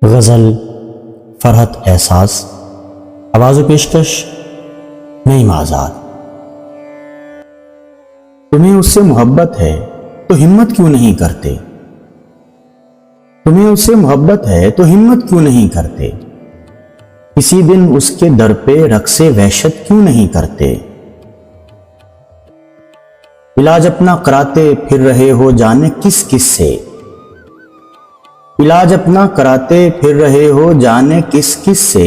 غزل فرحت احساس، آواز و پیشکش نعیم آزاد۔ تمہیں اس سے محبت ہے تو ہمت کیوں نہیں کرتے؟ تمہیں اس سے محبت ہے تو ہمت کیوں نہیں کرتے؟ کسی دن اس کے در پہ رقص وحشت کیوں نہیں کرتے؟ علاج اپنا کراتے پھر رہے ہو جانے کس کس سے، علاج اپنا کراتے پھر رہے ہو جانے کس کس سے،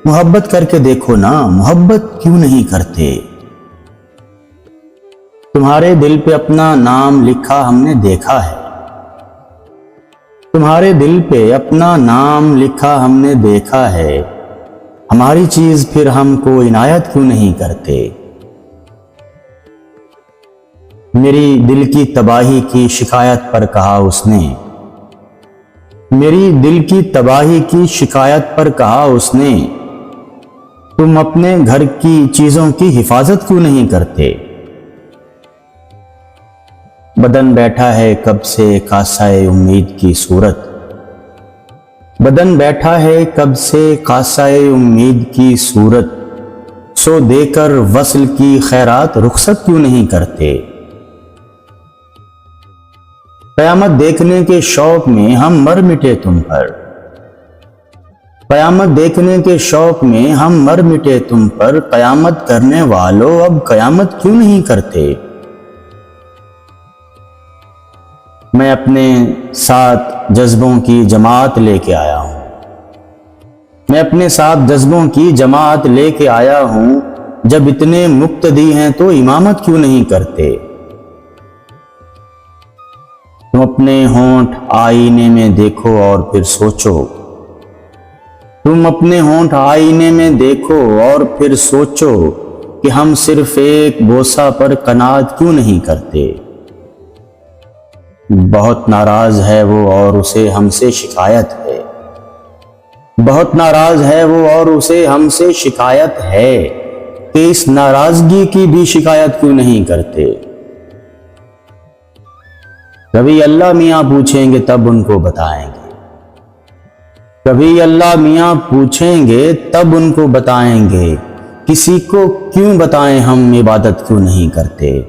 محبت کر کے دیکھو نا، محبت کیوں نہیں کرتے؟ تمہارے دل پہ اپنا نام لکھا ہم نے دیکھا ہے، تمہارے دل پہ اپنا نام لکھا ہم نے دیکھا ہے، ہماری چیز پھر ہم کو عنایت کیوں نہیں کرتے؟ میری دل کی تباہی کی شکایت پر کہا اس نے، میری دل کی تباہی کی شکایت پر کہا اس نے، تم اپنے گھر کی چیزوں کی حفاظت کیوں نہیں کرتے؟ بدن بیٹھا ہے کب سے کاسائے امید کی صورت، بدن بیٹھا ہے کب سے کاسائے امید کی صورت، سو دے کر وصل کی خیرات رخصت کیوں نہیں کرتے؟ قیامت دیکھنے کے شوق میں ہم مر مٹے تم پر، قیامت دیکھنے کے شوق میں ہم مر مٹے تم پر، قیامت کرنے والوں اب قیامت کیوں نہیں کرتے؟ میں اپنے ساتھ جذبوں کی جماعت لے کے آیا ہوں، میں اپنے ساتھ جذبوں کی جماعت لے کے آیا ہوں، جب اتنے مقتدی ہیں تو امامت کیوں نہیں کرتے؟ تم اپنے ہونٹ آئینے میں دیکھو اور پھر سوچو، تم اپنے ہونٹ آئینے میں دیکھو اور پھر سوچو کہ ہم صرف ایک بوسہ پر قناعت کیوں نہیں کرتے؟ بہت ناراض ہے وہ اور اسے ہم سے شکایت ہے، بہت ناراض ہے وہ اور اسے ہم سے شکایت ہے، کہ اس ناراضگی کی بھی شکایت کیوں نہیں کرتے؟ کبھی اللہ میاں پوچھیں گے تب ان کو بتائیں گے، کبھی اللہ میاں پوچھیں گے تب ان کو بتائیں گے، کسی کو کیوں بتائیں ہم عبادت کیوں نہیں کرتے؟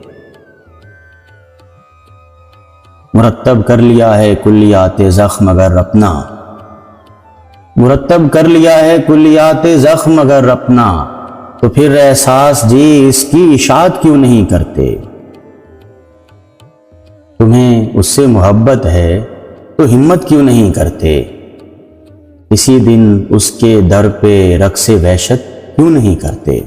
مرتب کر لیا ہے کلیات زخم اگر اپنا، مرتب کر لیا ہے کلیات زخم اگر اپنا، تو پھر احساس جی اس کی اشاعت کیوں نہیں کرتے؟ تمہیں اس سے محبت ہے تو ہمت کیوں نہیں کرتے؟ اسی دن اس کے در پہ رقص وحشت کیوں نہیں کرتے؟